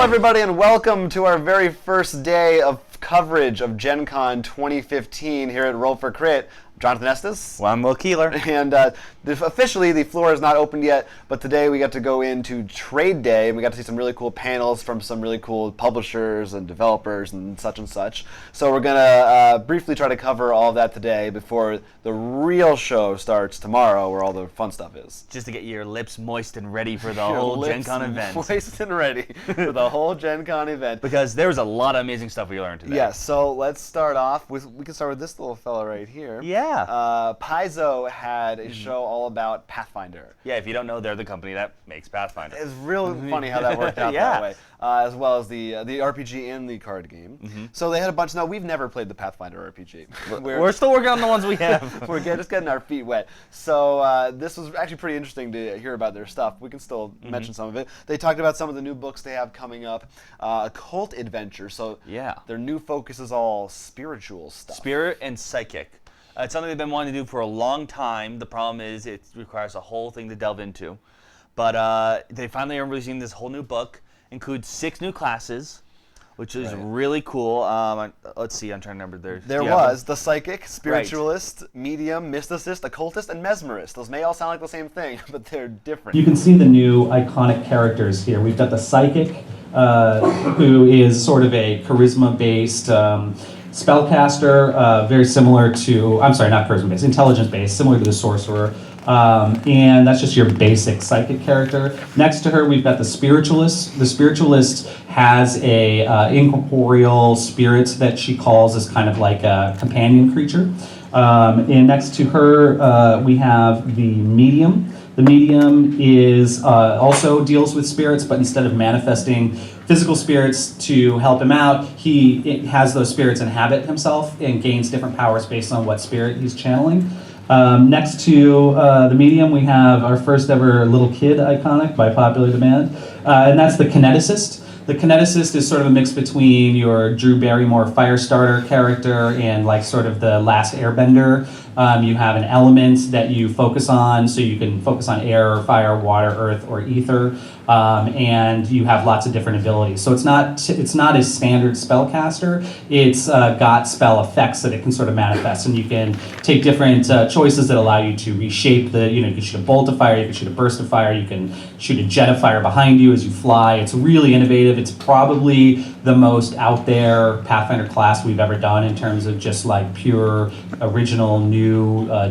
everybody, and welcome to our very first day of coverage of Gen Con 2015 here at Roll for Crit. I'm Jonathan Estes. Well, I'm Will Keeler. And officially, the floor is not opened yet, but today we got to go into Trade Day, and we got to see some really cool panels from some really cool publishers and developers and such. So we're going to briefly try to cover all of that today before the real show starts tomorrow, where all the fun stuff is. Just to get your lips moist and ready for the whole Gen Con event. Moist and ready for the whole Gen Con event. Because there's a lot of amazing stuff we learned today. Yes, so let's start off with, we can start with this little fella right here. Yeah. Paizo had a show all about Pathfinder. Yeah, if you don't know, they're the company that makes Pathfinder. It's real funny how that worked out that way. As well as the RPG and the card game. So they had a bunch. Now, we've never played the Pathfinder RPG. We're still working on the ones we have. We're just getting our feet wet. So this was actually pretty interesting to hear about their stuff. We can still mention some of it. They talked about some of the new books they have coming up. Occult adventure. So their new focus is all spiritual stuff. Spirit and psychic. It's something they've been wanting to do for a long time. The problem is it requires a whole thing to delve into. But they finally are releasing this whole new book. Includes 6 new classes, which is really cool. Let's see, I'm trying to remember. There was the psychic, spiritualist, medium, mysticist, occultist, and mesmerist. Those may all sound like the same thing, but they're different. You can see the new iconic characters here. We've got the psychic, who is sort of a charisma-based spellcaster, very similar to, I'm sorry, not charisma-based, intelligence-based, similar to the sorcerer. And that's just your basic psychic character. Next to her, we've got the spiritualist. The spiritualist has a incorporeal spirit that she calls as kind of like a companion creature. And next to her, we have the medium. The medium is also deals with spirits, but instead of manifesting physical spirits to help him out, he has those spirits inhabit himself and gains different powers based on what spirit he's channeling. Next to the medium, we have our first ever little kid iconic by popular demand, and that's the kineticist. The kineticist is sort of a mix between your Drew Barrymore Firestarter character and like sort of the Last Airbender. You have an element that you focus on, so you can focus on air, fire, water, earth, or ether, and you have lots of different abilities. So it's not a standard spellcaster. It's got spell effects that it can sort of manifest, and you can take different choices that allow you to reshape the. You can shoot a bolt of fire, you can shoot a burst of fire, you can shoot a jet of fire behind you as you fly. It's really innovative. It's probably the most out there Pathfinder class we've ever done in terms of just like pure original new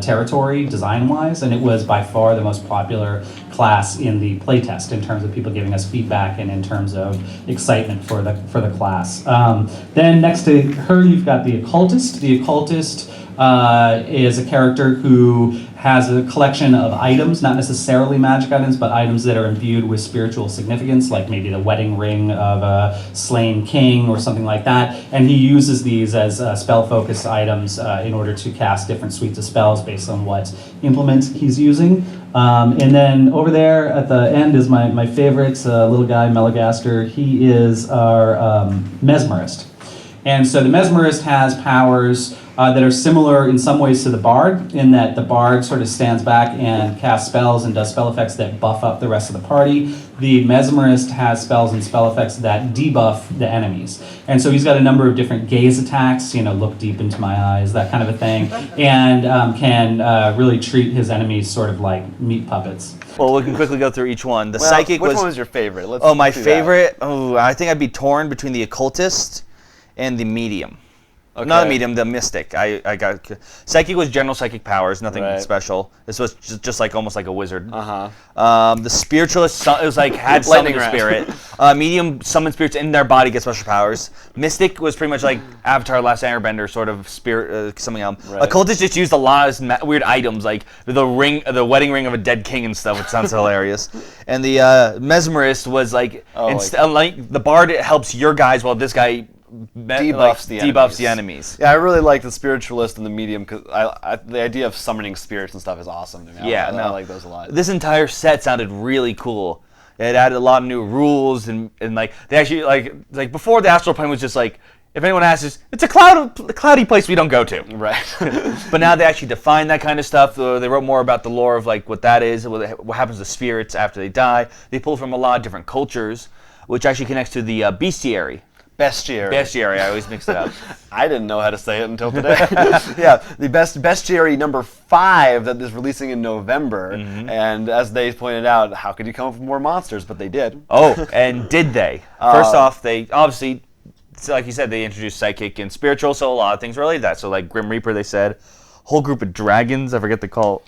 territory design-wise, and it was by far the most popular class in the playtest in terms of people giving us feedback and in terms of excitement for the class. Then next to her, you've got the occultist. The occultist is a character who has a collection of items, not necessarily magic items, but items that are imbued with spiritual significance, like maybe the wedding ring of a slain king or something like that. And he uses these as spell-focused items in order to cast different suites of spells based on what implement he's using. And then over there at the end is my favorite little guy, Melagaster. He is our mesmerist. And so the mesmerist has powers that are similar in some ways to the bard, in that the bard sort of stands back and casts spells and does spell effects that buff up the rest of the party. The mesmerist has spells and spell effects that debuff the enemies. And so he's got a number of different gaze attacks, look deep into my eyes, that kind of a thing, and can really treat his enemies sort of like meat puppets. Well, we can quickly go through each one. The psychic which one was your favorite? My favorite? Oh, I think I'd be torn between the occultist and the medium. Okay. Not the medium, the mystic. I got psychic was general psychic powers, nothing special. This was just like almost like a wizard. The spiritualist, it was like had summoning spirit. Medium summoned spirits in their body, get special powers. Mystic was pretty much like Avatar: Last Airbender sort of spirit, something else. Right. Occultist just used a lot of weird items like the wedding ring of a dead king and stuff, which sounds hilarious. And the mesmerist was like like the bard helps your guys while this guy debuffs the enemies. Yeah, I really like the spiritualist and the medium because the idea of summoning spirits and stuff is awesome to me. I like those a lot. This entire set sounded really cool. It added a lot of new rules and like they actually like before the astral plane was just like, if anyone asks, it's a cloudy place we don't go to. Right. But now they actually define that kind of stuff. They wrote more about the lore of like what that is, what happens to spirits after they die. They pull from a lot of different cultures. which actually connects to the bestiary. Bestiary. Bestiary, I always mix it up. I didn't know how to say it until today. Yeah, the bestiary number 5 that is releasing in November. And as they pointed out, how could you come up with more monsters? But they did. Oh, and did they? First off, they obviously, so like you said, they introduced psychic and spiritual, so a lot of things related to that. So like Grim Reaper, they said, whole group of dragons, I forget the call.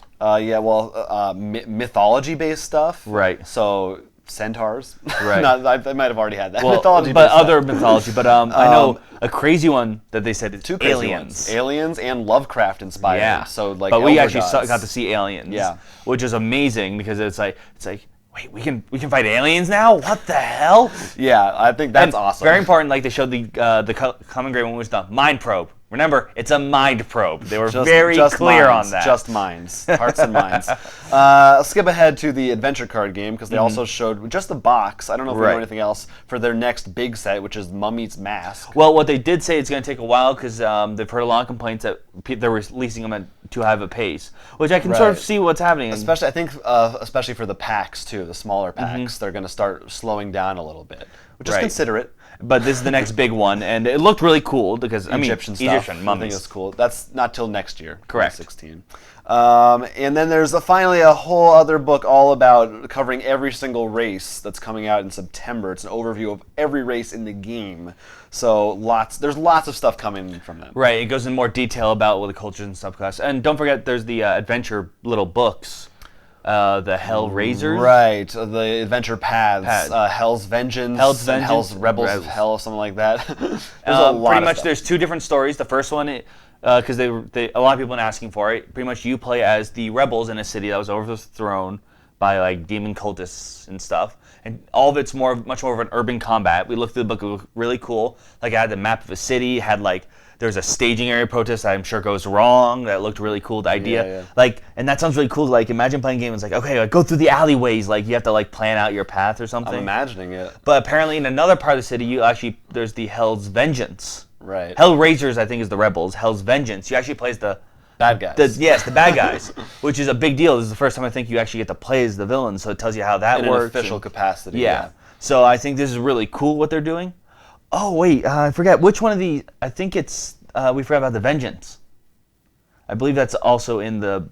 Mythology-based stuff. Right. So centaurs. Right. I might have already had that. Well, mythology, but other mythology. But I know a crazy one that they said is 2 crazy aliens. ones. Aliens and Lovecraft inspired. Yeah. So like, but we elder actually gods. got to see aliens. Yeah. Which is amazing because it's like wait, we can fight aliens now? What the hell? Yeah, I think that's And awesome. Very important. Like they showed the common grade one was the mind probe. Remember, it's a mind probe. They were very clear minds, on that. Just minds, hearts and minds. I'll skip ahead to the adventure card game because they also showed just the box. I don't know if we know anything else for their next big set, which is Mummy's Mask. Well, what they did say it's going to take a while because they've heard a lot of complaints that they're releasing them at too high of a pace, which I can sort of see what's happening. Especially, I think, especially for the packs too, the smaller packs, they're going to start slowing down a little bit, which is considerate. But this is the next big one, and it looked really cool because Egyptian stuff. Egyptian mummies. I think it's cool. That's not till next year. Correct. 2016. And then there's finally a whole other book all about covering every single race that's coming out in September. It's an overview of every race in the game. So there's lots of stuff coming from them. Right. It goes in more detail about the cultures and subclasses. And don't forget, there's the adventure little books. The Hell Raisers. Right, the Adventure Paths, Hell's Vengeance, and Hell's Rebels of Hell, something like that. There's a lot pretty of much, stuff. there's 2 different stories. The first one, because a lot of people have been asking for it, pretty much you play as the rebels in a city that was overthrown by like demon cultists and stuff. And all of it's much more of an urban combat. We looked through the book, it looked really cool. Like I had the map of a city, had like there's a staging area protest that I'm sure goes wrong. That looked really cool. The idea, and that sounds really cool. Like, imagine playing a game. It's like, okay, go through the alleyways. Like, you have to like plan out your path or something. I'm imagining it. But apparently, in another part of the city, there's the Hell's Vengeance. Right. Hellraisers, I think, is the rebels. Hell's Vengeance. You actually play as the bad guys. The bad guys, which is a big deal. This is the first time I think you actually get to play as the villain. So it tells you how that works. In an official capacity. Yeah. So I think this is really cool what they're doing. Oh wait, I forget which one of the. I think it's. We forgot about the Vengeance. I believe that's also in the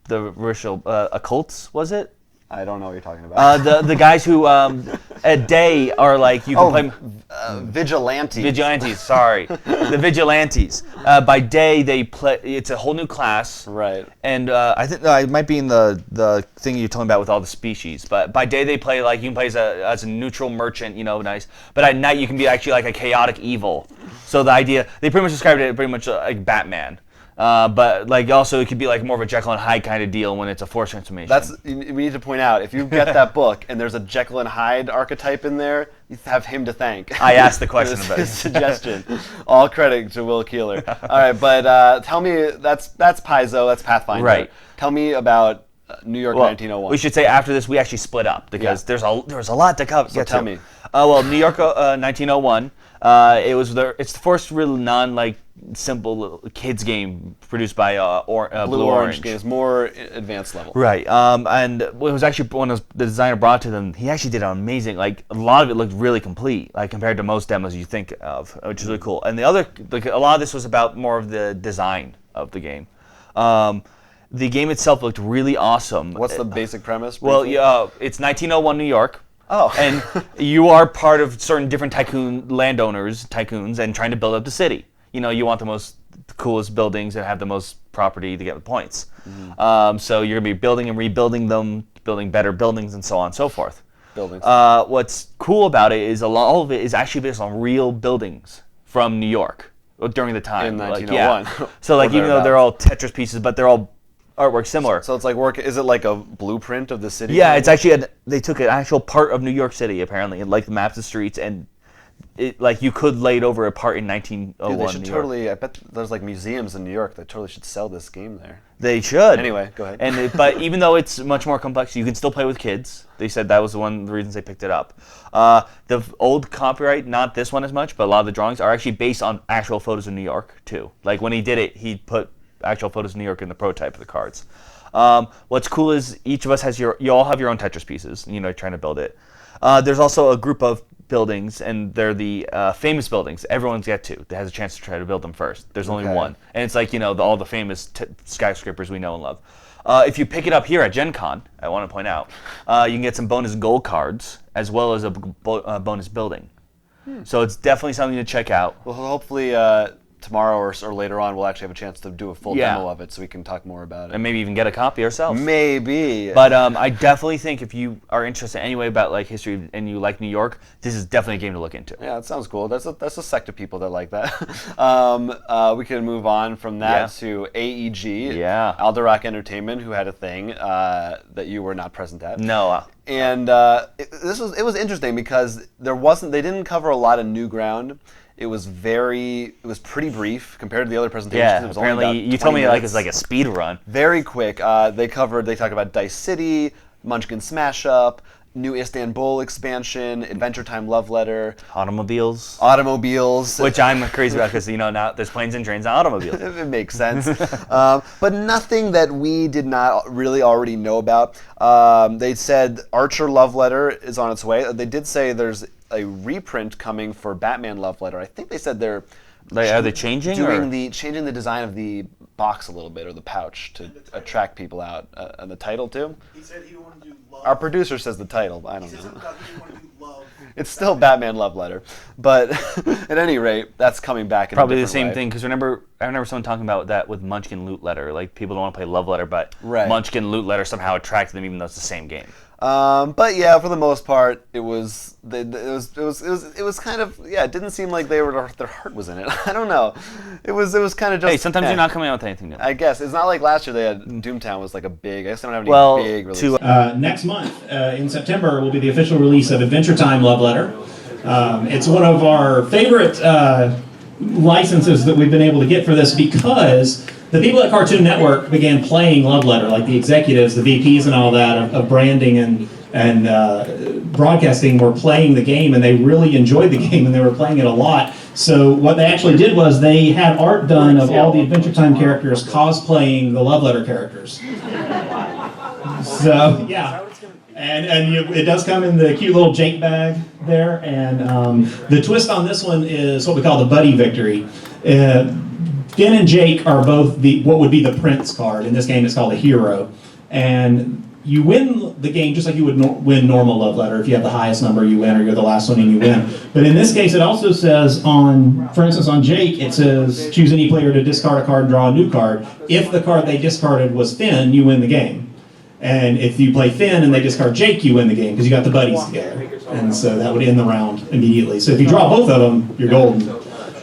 racial occults. Was it? I don't know what you're talking about. The guys who at day are like you can play vigilantes. Vigilantes, sorry, the vigilantes. By day they play. It's a whole new class. Right. And I think it might be in the thing you're talking about with all the species. But by day they play like you can play as a neutral merchant, nice. But at night you can be actually like a chaotic evil. So the idea they pretty much described it pretty much like Batman. But like also it could be like more of a Jekyll and Hyde kind of deal when it's a force transformation. We need to point out, if you get that book and there's a Jekyll and Hyde archetype in there, you have him to thank. I asked the question about his suggestion. All credit to Will Keeler. All right, but tell me, that's Paizo, that's Pathfinder. Right. Tell me about New York 1901. We should say after this we actually split up because there was a lot to cover. So tell me. Well, New York 1901. It's the first real simple little kids game produced by Blue Orange games, more advanced level. Right. And it was actually when the designer brought to them, he actually did an amazing. Like a lot of it looked really complete, like compared to most demos you think of, which is really cool. And the other, a lot of this was about more of the design of the game. The game itself looked really awesome. What's the basic premise? Well, it's 1901 New York. Oh. And you are part of certain different tycoons, and trying to build up the city. You want the coolest buildings that have the most property to get the points. Mm-hmm. So you're going to be building and rebuilding them, building better buildings, and so on and so forth. Buildings. What's cool about it is all of it is actually based on real buildings from New York during the time. In 1901. So even though they're all Tetris pieces, but they're all artwork similar. So it's like is it like a blueprint of the city? Yeah, it's actually they took an actual part of New York City apparently, and like the maps of streets, and it you could lay it over a part in 1901. Dude, they should New totally. York. I bet there's like museums in New York that totally should sell this game there. They should. Anyway, go ahead. And but even though it's much more complex, you can still play with kids. They said that was one of the reasons they picked it up. The old copyright, not this one as much, but a lot of the drawings are actually based on actual photos of New York too. Like when he did it, he put actual photos of New York in the prototype of the cards. What's cool is each of us has you all have your own Tetris pieces, trying to build it. There's also a group of buildings, and they're the famous buildings. Everyone's got to that has a chance to try to build them first. There's only one, and it's like all the famous skyscrapers we know and love. If you pick it up here at Gen Con, I want to point out, you can get some bonus gold cards as well as a bonus building. So it's definitely something to check out. Well, hopefully tomorrow or later on, we'll actually have a chance to do a full demo of it, so we can talk more about it. And maybe even get a copy ourselves. Maybe. But I definitely think if you are interested anyway about like history and you like New York, this is definitely a game to look into. Yeah, that sounds cool. That's a sect of people that like that. We can move on from that to AEG. Yeah. Alderac Entertainment, who had a thing that you were not present at. No. And it was interesting because they didn't cover a lot of new ground. It was pretty brief compared to the other presentations. Yeah, it was apparently only about you told me minutes. like it's like a speed run. Very quick. They talked about Dice City, Munchkin Smash Up, new Istanbul expansion, Adventure Time Love Letter, Automobiles, which I'm crazy about because now there's planes and trains and automobiles. It makes sense, but nothing that we did not really already know about. They said Archer Love Letter is on its way. They did say there's a reprint coming for Batman Love Letter. I think they said are they changing changing the design of the box a little bit, or the pouch, to attract people out, and the title too. He said he wanted to do love. Our producer says the title, but I don't know. He wanted to do love. It's still Batman Love Letter, but at any rate, that's coming back in probably a the same way. thing, because I remember someone talking about that with Munchkin Loot Letter. Like, people don't want to play Love Letter, but Munchkin Loot Letter somehow attracted them, even though it's the same game. But yeah, for the most part, it was kind of, it didn't seem like their heart was in it. I don't know. It was kind of just. Hey, sometimes you're not coming out with anything new. I guess it's not like last year. They had Doomtown was like a big. I guess they don't have any big release. Next month, in September, will be the official release of Adventure Time Love Letter. It's one of our favorite licenses that we've been able to get for this, because the people at Cartoon Network began playing Love Letter, like the executives, the VPs and all that of branding and broadcasting were playing the game, and they really enjoyed the game, and they were playing it a lot. So what they actually did was they had art done of all the Adventure Time characters cosplaying the Love Letter characters. So, yeah. And it does come in the cute little Jake bag there, and the twist on this one is what we call the Buddy Victory. Finn and Jake are both what would be the Prince card. In this game, it's called a Hero, and you win the game just like you would win normal Love Letter. If you have the highest number, you win, or you're the last one and you win. But in this case, it also says for instance, on Jake, it says choose any player to discard a card and draw a new card. If the card they discarded was Finn, you win the game. And if you play Finn and they discard Jake, you win the game because you got the buddies together. And so that would end the round immediately. So if you draw both of them, you're golden.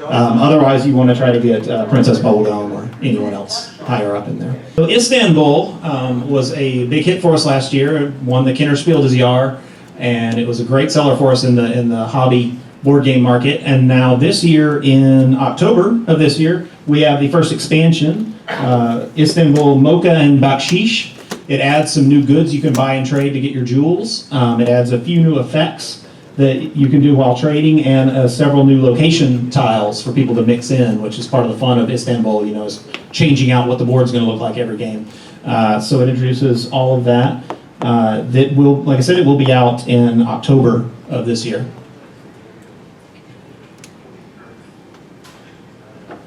Otherwise, you want to try to get Princess Bubblegum or anyone else higher up in there. So Istanbul was a big hit for us last year. It won the Kennerspiel des Jahres, and it was a great seller for us in the hobby board game market. And now this year, in October of this year, we have the first expansion, Istanbul Mocha and Bakshish. It adds some new goods you can buy and trade to get your jewels. It adds a few new effects that you can do while trading, and several new location tiles for people to mix in, which is part of the fun of Istanbul, is changing out what the board's going to look like every game. So it introduces all of that. That will, like I said, it will be out in October of this year.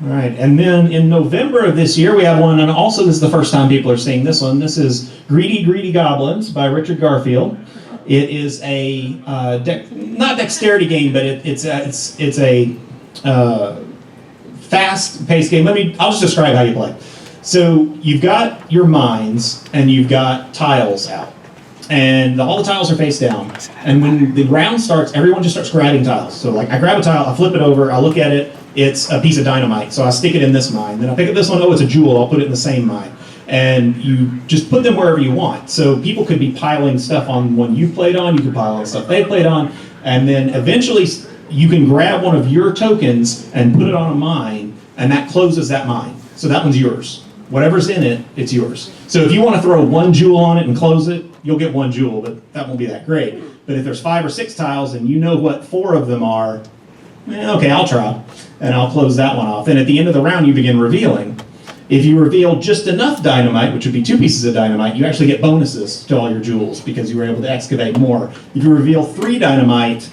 All right, and then in November of this year, we have one, and also this is the first time people are seeing this one. This is Greedy Greedy Goblins by Richard Garfield. It is a not dexterity game, but it's a fast-paced game. I'll just describe how you play. So you've got your mines, and you've got tiles out, and all the tiles are face down. And when the round starts, everyone just starts grabbing tiles. So like I grab a tile, I flip it over, I look at it. It's a piece of dynamite, so I stick it in this mine. Then I pick up this one, oh, it's a jewel, I'll put it in the same mine. And you just put them wherever you want. So people could be piling stuff on one you played on, you could pile on stuff they played on, and then eventually you can grab one of your tokens and put it on a mine, and that closes that mine. So that one's yours. Whatever's in it, it's yours. So if you want to throw one jewel on it and close it, you'll get one jewel, but that won't be that great. But if there's 5 or 6 tiles and you know what 4 of them are, okay, I'll try, and I'll close that one off. And at the end of the round, you begin revealing. If you reveal just enough dynamite, which would be 2 pieces of dynamite, you actually get bonuses to all your jewels because you were able to excavate more. If you reveal 3 dynamite,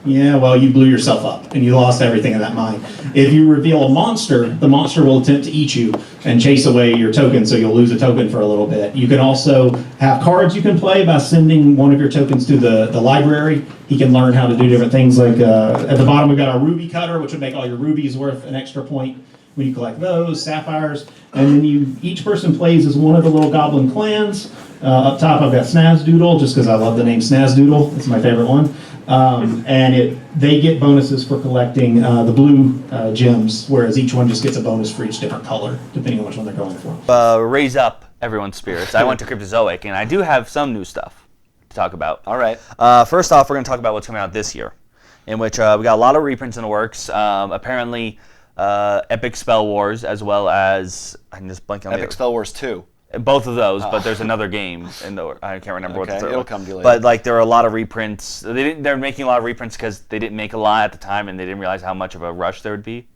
Yeah, well, you blew yourself up and you lost everything in that mine. If you reveal a monster, the monster will attempt to eat you and chase away your token, so you'll lose a token for a little bit. You can also have cards you can play by sending one of your tokens to the library. He can learn how to do different things, like at the bottom we've got our ruby cutter, which would make all your rubies worth an extra point when you collect those, sapphires, and then each person plays as one of the little goblin clans. Up top I've got Snazdoodle, just because I love the name Snazdoodle. It's my favorite one. And they get bonuses for collecting the blue gems, whereas each one just gets a bonus for each different color, depending on which one they're going for. Raise up everyone's spirits. I went to Cryptozoic, and I do have some new stuff to talk about. All right. First off, we're going to talk about what's coming out this year, in which we got a lot of reprints in the works. Apparently, Epic Spell Wars, as well as I'm just blanking on Epic Spell Wars 2. Both of those, but there's another game, and I can't remember what the third it'll one. come to you later. But like there are a lot of reprints. They're making a lot of reprints because they didn't make a lot at the time, and they didn't realize how much of a rush there would be.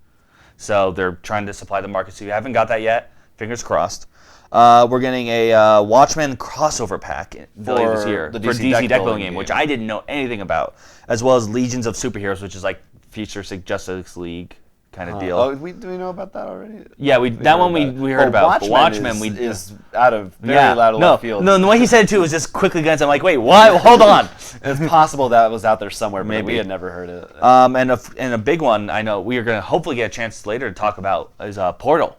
So they're trying to supply the market. So if you haven't got that yet, fingers crossed. We're getting a Watchmen crossover pack later this year the for DC DC deck building game, which I didn't know anything about, as well as Legions of Superheroes, which is like futuristic Justice League kind of deal. Oh, do we know about that already? Yeah, we heard about. But Watchmen is out of very loud left field. No, the way he said it too was just quickly glanced. I'm like, wait, what? Hold on. It's possible that was out there somewhere, but Maybe. we had never heard it. And a big one I know we are going to hopefully get a chance later to talk about is Portal.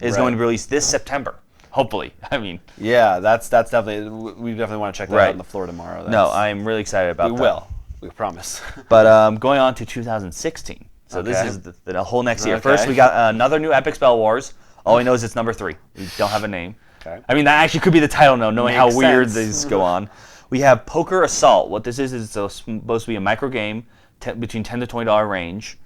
Is going to be released this September. Hopefully, I mean. Yeah, that's definitely. We definitely want to check that out on the floor tomorrow. No, I'm really excited about that. We will. We promise. But going on to 2016. So this is the whole next year. First, we got another new Epic Spell Wars. All we know is it's number 3. We don't have a name. Okay. I mean, that actually could be the title now, knowing Makes how weird sense. these go on. We have Poker Assault. What this is it's supposed to be a micro game between $10 to $20 range.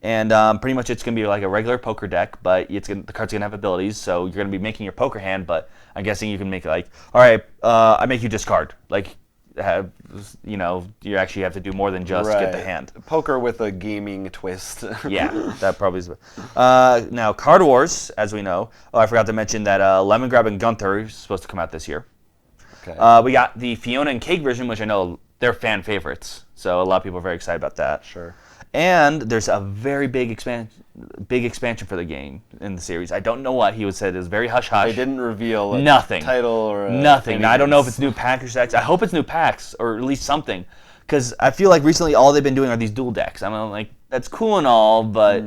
And pretty much it's going to be like a regular poker deck, but the card's going to have abilities. So you're going to be making your poker hand, but I'm guessing you can make like, all right, I make you discard. Like, you actually have to do more than just get the hand. Poker with a gaming twist. Yeah, that probably is. Now, Card Wars, as we know. Oh, I forgot to mention that Lemon Grab and Gunther is supposed to come out this year. Okay. We got the Fiona and Cake version, which I know they're fan favorites. So a lot of people are very excited about that. Sure. And there's a very big expansion for the game in the series. I don't know what he said. It was very hush-hush. They didn't reveal a nothing. title or nothing. Now, I don't know if it's new package decks. I hope it's new packs or at least something. Because I feel like recently all they've been doing are these dual decks. I'm like, that's cool and all, but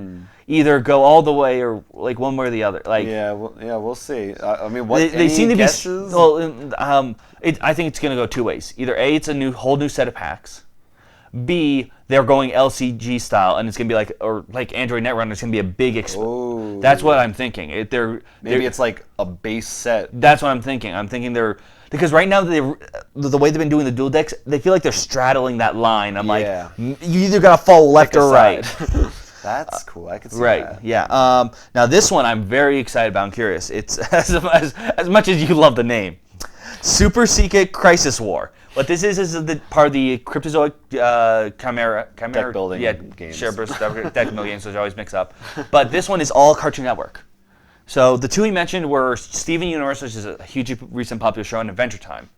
either go all the way or like one way or the other. Like we'll see. I mean, what they seem to guesses? be. Well, I think it's going to go two ways. Either A, it's a whole new set of packs. B, they're going LCG style, and it's going to be like Android Netrunner. It's going to be a big expansion. That's what I'm thinking. Maybe it's like a base set. That's what I'm thinking. I'm thinking because right now the way they've been doing the dual decks, they feel like they're straddling that line. I'm like, you either got to fall left or right. That's cool. I could see that. Right. Yeah. Now this one I'm very excited about. I'm curious. It's as much as you love the name, Super Secret Crisis War. What this is the part of the Cryptozoic Chimera deck building games. Deck building games, which I always mix up. But this one is all Cartoon Network. So the two he mentioned were Steven Universe, which is a hugely recent popular show, and Adventure Time.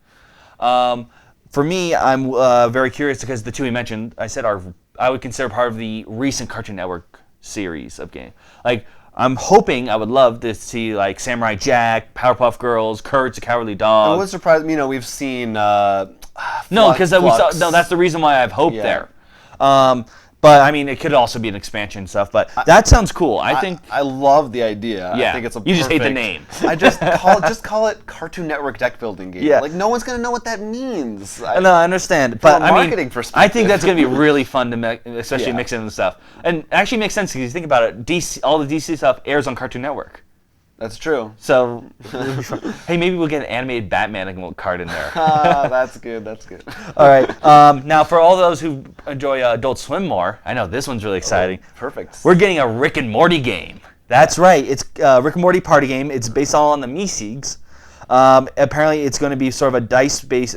For me, I'm very curious because the two he mentioned, I would consider part of the recent Cartoon Network series of games. Like, I'm hoping, I would love to see like Samurai Jack, Powerpuff Girls, Courage the Cowardly Dog. It would surprise me. We've seen. No, because that's the reason why I have hope there. But I mean, it could also be an expansion stuff. But that sounds cool. I love the idea. Yeah. I think it's You just hate the name. I just call it Cartoon Network deck building game. Yeah. Like no one's gonna know what that means. No, I understand. But From a marketing perspective, I think that's gonna be really fun to especially mix in the stuff. And it actually makes sense because you think about it. All the DC stuff airs on Cartoon Network. That's true. So, hey, maybe we'll get an animated Batman card in there. That's good. That's good. All right. Now, for all those who enjoy Adult Swim more, I know this one's really exciting. Perfect. We're getting a Rick and Morty game. That's right. It's Rick and Morty party game. It's based all on the Meeseeks. Apparently, it's going to be sort of a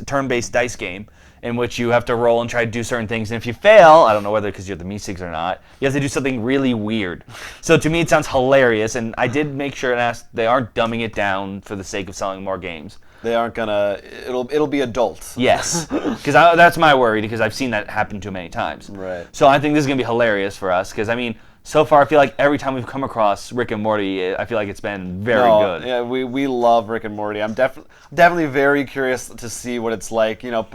turn-based dice game in which you have to roll and try to do certain things. And if you fail, I don't know whether because you're the Meeseeks or not, you have to do something really weird. So to me, it sounds hilarious. And I did make sure and ask, they aren't dumbing it down for the sake of selling more games. They aren't gonna. It'll be adult. Yes, because that's my worry, because I've seen that happen too many times. Right. So I think this is gonna be hilarious for us, because I mean, so far I feel like every time we've come across Rick and Morty, I feel like it's been very good. Yeah, we love Rick and Morty. I'm definitely very curious to see what it's like. You know.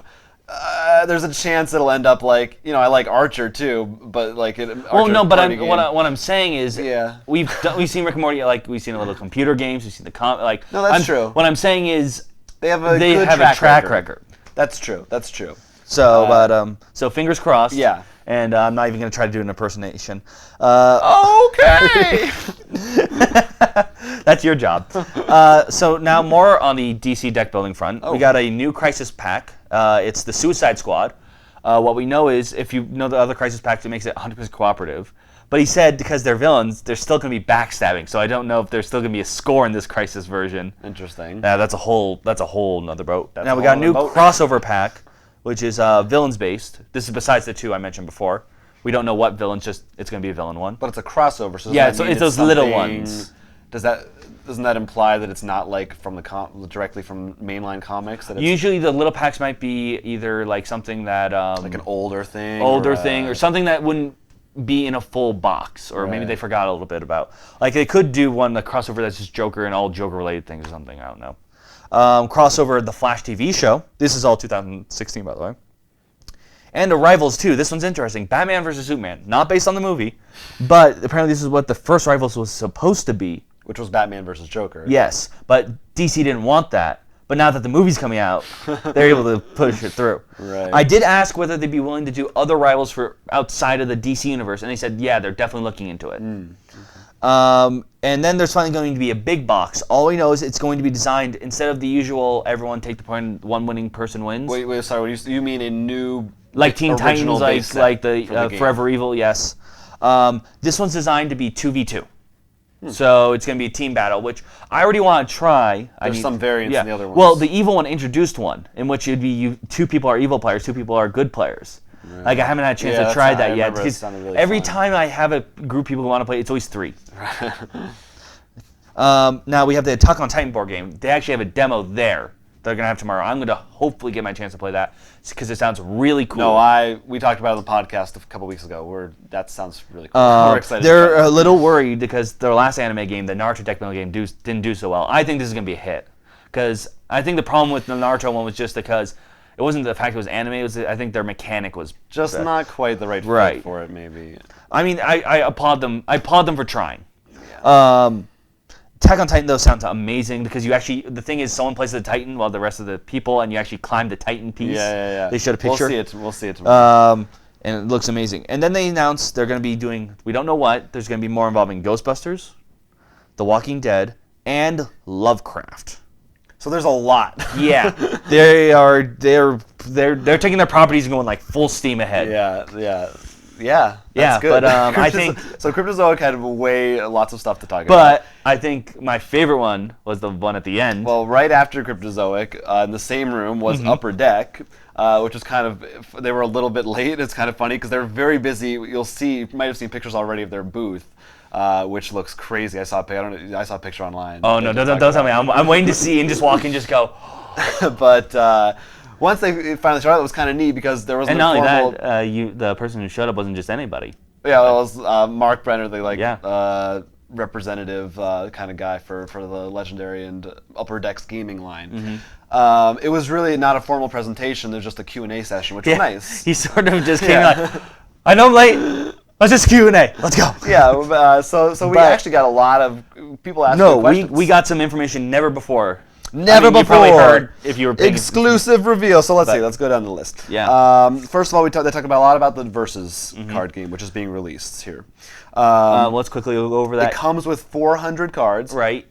There's a chance it'll end up like, you know, I like Archer too, but like well, no, but what I'm saying is, yeah, we've seen Rick and Morty, like we've seen a little computer games, we've seen the like. No, that's true. What I'm saying is, they have a track record. That's true. So, so fingers crossed. Yeah. And I'm not even going to try to do an impersonation. Okay. That's your job. So now more on the DC deck building front. We got a new Crisis Pack. It's the Suicide Squad. What we know is, if you know the other Crisis Packs, it makes it 100% cooperative. But he said because they're villains, there's still going to be backstabbing. So I don't know if there's still going to be a score in this Crisis version. Interesting. That's a whole nother boat. Now we got a new crossover pack, which is villains based. This is besides the two I mentioned before. We don't know what villains, just it's going to be a villain one. But it's a crossover, so yeah, so it's those little ones. Doesn't that imply that it's not like from directly from mainline comics? That it's usually the little packs might be either like something that like an older thing, or something that wouldn't be in a full box, or maybe they forgot a little bit about. Like they could do the crossover that's just Joker and all Joker related things or something. I don't know. Crossover the Flash TV show. This is all 2016, by the way. And the Rivals 2. This one's interesting. Batman vs. Superman. Not based on the movie, but apparently this is what the first Rivals was supposed to be. Which was Batman vs. Joker. Yes, but DC didn't want that. But now that the movie's coming out, they're able to push it through. Right. I did ask whether they'd be willing to do other Rivals for outside of the DC universe, and they said, yeah, they're definitely looking into it. And then there's finally going to be a big box. All we know is it's going to be designed, instead of the usual everyone take the point, one winning person wins. Wait, sorry. You mean a new like Teen Titans, like the game. Forever Evil, yes. This one's designed to be 2v2. So it's going to be a team battle, which I already want to try. There's some variants in the other ones. Well, the evil one introduced one, in which it'd be two people are evil players, two people are good players. Right. Like I haven't had a chance to try that yet. Really every fun. time I have a group of people who want to play, it's always 3. Now we have the Attack on Titan board game. They actually have a demo there. They're going to have tomorrow. I'm going to hopefully get my chance to play that because it sounds really cool. No, we talked about it on the podcast a couple weeks ago. That sounds really cool. We're excited. They're a little worried because their last anime game, the Naruto deck building game, didn't do so well. I think this is going to be a hit because I think the problem with the Naruto one was just because it wasn't the fact it was anime. It was I think their mechanic was just not quite the right fit for it. Maybe. I mean, I applaud them. I applaud them for trying. Yeah. Attack on Titan, though, sounds amazing because you actually, the thing is, someone plays the Titan while the rest of the people, and you actually climb the Titan piece. Yeah. They showed a picture. We'll see it tomorrow. And it looks amazing. And then they announced they're going to be doing, we don't know what, there's going to be more involving Ghostbusters, The Walking Dead, and Lovecraft. So there's a lot. Yeah. They're taking their properties and going like full steam ahead. Yeah, that's good. But I think so. Cryptozoic had lots of stuff to talk about. But I think my favorite one was the one at the end. Well, right after Cryptozoic, in the same room was Upper Deck, which was kind of, they were a little bit late. It's kind of funny because they're very busy. You might have seen pictures already of their booth, which looks crazy. I saw a picture online. Oh no! Don't tell me. I'm waiting to see and just walk and just go. But. Once they finally showed up, it was kind of neat because there was and not only that, the person who showed up wasn't just anybody. Yeah, it was Mark Brenner, the representative kind of guy for the Legendary and Upper Decks gaming line. It was really not a formal presentation. There was just a Q&A session, which was nice. He sort of just came like, I know I'm late. Let's just Q&A. Let's go. Yeah, so we actually got a lot of people asking questions. We got some information never before. Never before. You probably heard if you were paying exclusive reveal. So let's see. Let's go down the list. Yeah. First of all, they talk about a lot about the Versus card game, which is being released here. Let's quickly go over that. It comes with 400 cards. Right.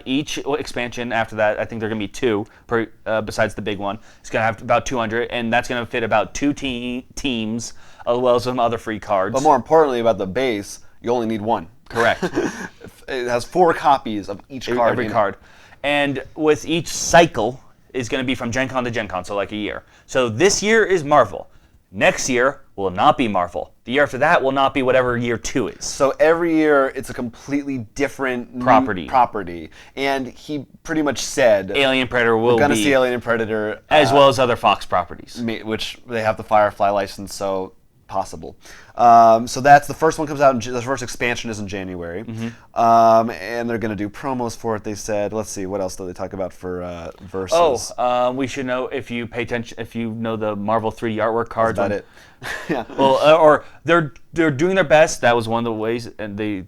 Each expansion after that, I think there are going to be 2 per, besides the big one. It's going to have about 200, and that's going to fit about 2 teams, as well as some other free cards. But more importantly, about the base, you only need 1. Correct. It has 4 copies of each card. Every card. And with each cycle is going to be from Gen Con to Gen Con, so like a year. So this year is Marvel. Next year will not be Marvel. The year after that will not be whatever year 2 is. So every year it's a completely different new property. And he pretty much said Alien Predator will be. We're going to see Alien and Predator. As well as other Fox properties. Which they have the Firefly license, so possible. So that's the first one comes out, the first expansion is in January. And they're going to do promos for it, they said. Let's see, what else do they talk about for Versus? We should know, if you pay attention, if you know the Marvel 3D artwork cards. That's about it. Yeah. Well, or they're doing their best. That was one of the ways, and they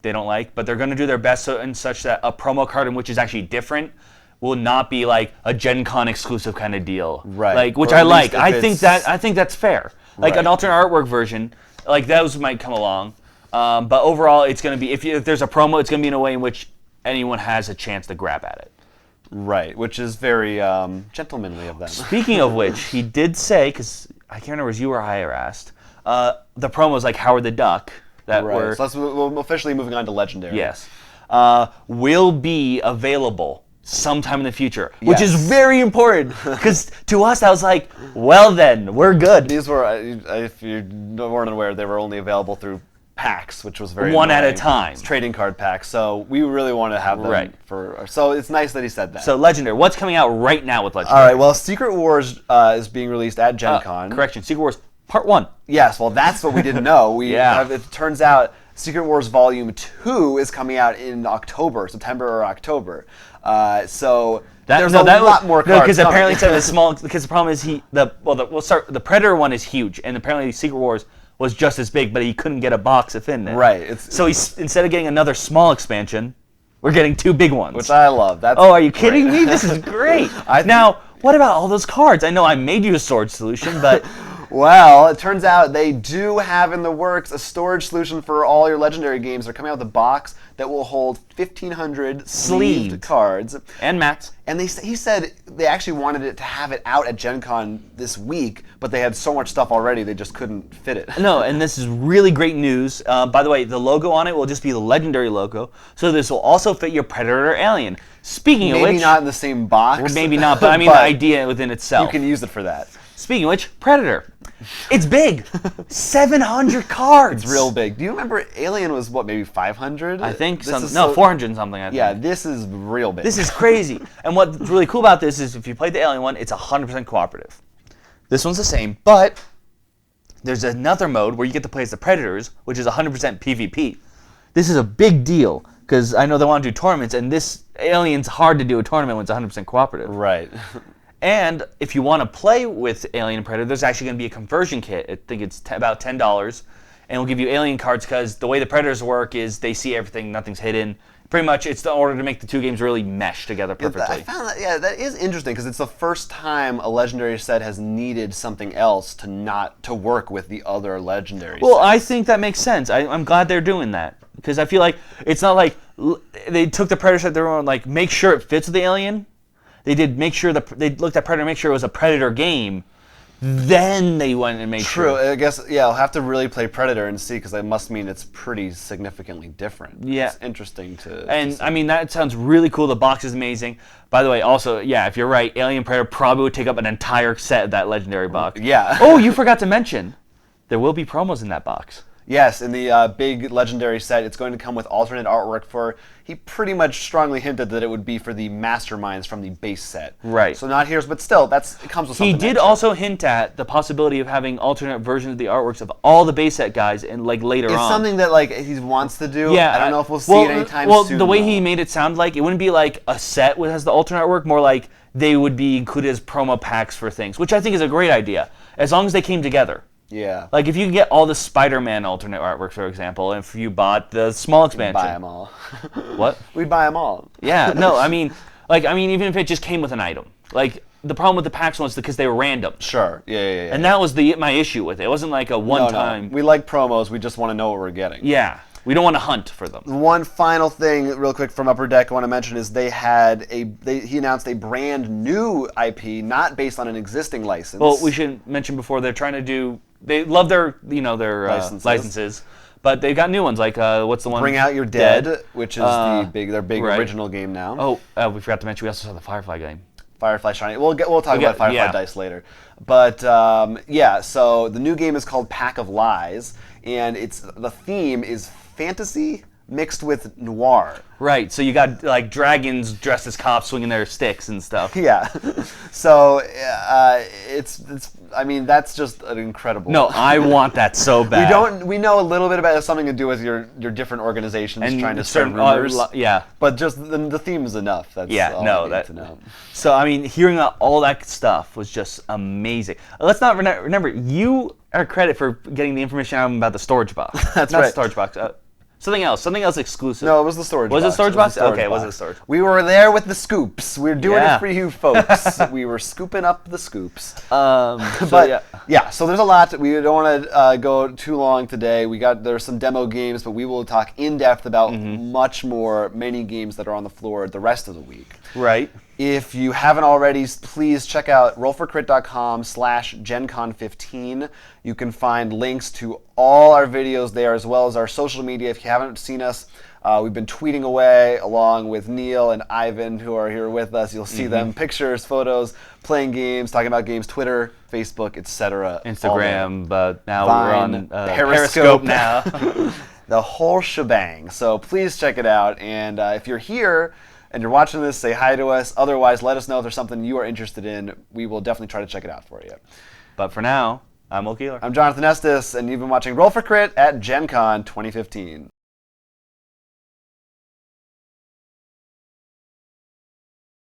don't like, but they're going to do their best in such that a promo card in which is actually different will not be like a Gen Con exclusive kind of deal. Right. Like, which I like. I think that's fair. Like an alternate artwork version, like those might come along. But overall, it's going to be, if there's a promo, it's going to be in a way in which anyone has a chance to grab at it. Right, which is very gentlemanly of them. Speaking of which, he did say, because I can't remember if it was you or I asked, the promos like Howard the Duck that were... So we're officially moving on to Legendary. Yes. Will be available sometime in the future, which is very important, because to us, I was like, well then, we're good. These were, if you weren't aware, they were only available through packs, which was very one annoying. at a time. It's trading card packs, so we really want to have them for. So it's nice that he said that. So Legendary, what's coming out right now with Legendary? All right, well, Secret Wars is being released at Gen Con. Correction, Secret Wars Part 1. Yes, well, that's what we didn't know. It turns out Secret Wars Volume 2 is coming out in September or October. So there's a lot more cards. Because apparently it's a small. Because the problem is the Predator one is huge, and apparently Secret Wars was just as big, but he couldn't get a box to fit in it. Right. So instead of getting another small expansion, we're getting 2 big ones. Which I love. Are you kidding me? This is great. Now, what about all those cards? I know I made you a storage solution, but... Well, it turns out they do have in the works a storage solution for all your Legendary games. They're coming out with a box that will hold 1,500 sleeved cards. And mats. And he said they actually wanted it to have it out at Gen Con this week, but they had so much stuff already they just couldn't fit it. No, and this is really great news. By the way, the logo on it will just be the Legendary logo, so this will also fit your Predator or Alien. Speaking of which... Maybe not in the same box. Or maybe not, but I mean the idea within itself. You can use it for that. Speaking of which, Predator. It's big. 700 cards. It's real big. Do you remember Alien was what, maybe 500? I think 400 and something. I think. Yeah, this is real big. This is crazy. And what's really cool about this is if you played the Alien one, it's 100% cooperative. This one's the same, but there's another mode where you get to play as the Predators, which is 100% PvP. This is a big deal because I know they want to do tournaments, and this Alien's hard to do a tournament when it's 100% cooperative. Right. And if you want to play with Alien and Predator, there's actually going to be a conversion kit. I think it's about $10, and it'll give you Alien cards because the way the Predators work is they see everything, nothing's hidden. Pretty much, it's in order to make the 2 games really mesh together perfectly. I found that is interesting because it's the first time a Legendary set has needed something else to work with the other Legendary sets. I think that makes sense. I'm glad they're doing that because I feel like it's not like they took the Predator set, they were like, make sure it fits with the Alien. They did make sure they looked at Predator, make sure it was a Predator game. Then they went and made sure. True. I guess I'll have to really play Predator and see because that must mean it's pretty significantly different. Yeah. It's interesting to. And I mean that sounds really cool. The box is amazing. By the way, also if you're right, Alien Predator probably would take up an entire set of that Legendary box. Yeah. Oh, you forgot to mention, there will be promos in that box. Yes, in the big Legendary set, it's going to come with alternate artwork for. He pretty much strongly hinted that it would be for the masterminds from the base set. Right. So not here's, but still, it comes with something. He did also hint at the possibility of having alternate versions of the artworks of all the base set guys, and later on. It's something that he wants to do. Yeah. I don't know if we'll see it anytime soon. Well, the way he made it sound like it wouldn't be like a set that has the alternate artwork, more like they would be included as promo packs for things, which I think is a great idea, as long as they came together. Yeah. Like if you can get all the Spider-Man alternate artwork, for example, if you bought the small expansion. We'd buy them all. What? We'd buy them all. Yeah. No, I mean, even if it just came with an item. Like the problem with the packs was because they were random. Sure. Yeah. And that was my issue with it. It wasn't like a one-time. No. We like promos. We just want to know what we're getting. Yeah. We don't want to hunt for them. One final thing, real quick, from Upper Deck I want to mention is he announced a brand new IP, not based on an existing license. Well, we should mention before they love their licenses, but they've got new ones like what's the one? Bring Out Your Dead, which is their big right. original game now. Oh, we forgot to mention we also saw the Firefly game. Firefly Shiny. We'll talk about Firefly yeah. Dice later. But so the new game is called Pack of Lies, and the theme is fantasy mixed with noir. Right. So you got like dragons dressed as cops swinging their sticks and stuff. Yeah. So it's. I mean, that's just an incredible. No, I want that so bad. We know a little bit about it. It's something to do with your different organizations And trying to spread certain- rumors. yeah. But just the theme is enough. That's all I need to know. So I mean, hearing all that stuff was just amazing. Let's not remember you are credit for getting the information out about the storage box. That's not right. The storage box. Something else exclusive. No, it was the storage box. Was it storage box? Okay, it box. was the storage. We were there with the scoops. We were doing Yeah. it for you folks. We were scooping up the scoops. But So there's a lot. We don't want to go too long today. There's some demo games, but we will talk in depth about many games that are on the floor the rest of the week. Right. If you haven't already, please check out rollforcrit.com/GenCon15. You can find links to all our videos there, as well as our social media. If you haven't seen us, we've been tweeting away along with Neil and Ivan, who are here with us. You'll see them, pictures, photos, playing games, talking about games, Twitter, Facebook, etc. Instagram, but now Vine, we're on Periscope now. The whole shebang. So please check it out. And if you're here and you're watching this, say hi to us. Otherwise, let us know if there's something you are interested in. We will definitely try to check it out for you. But for now, I'm Will Keeler. I'm Jonathan Estes, and you've been watching Roll for Crit at Gen Con 2015.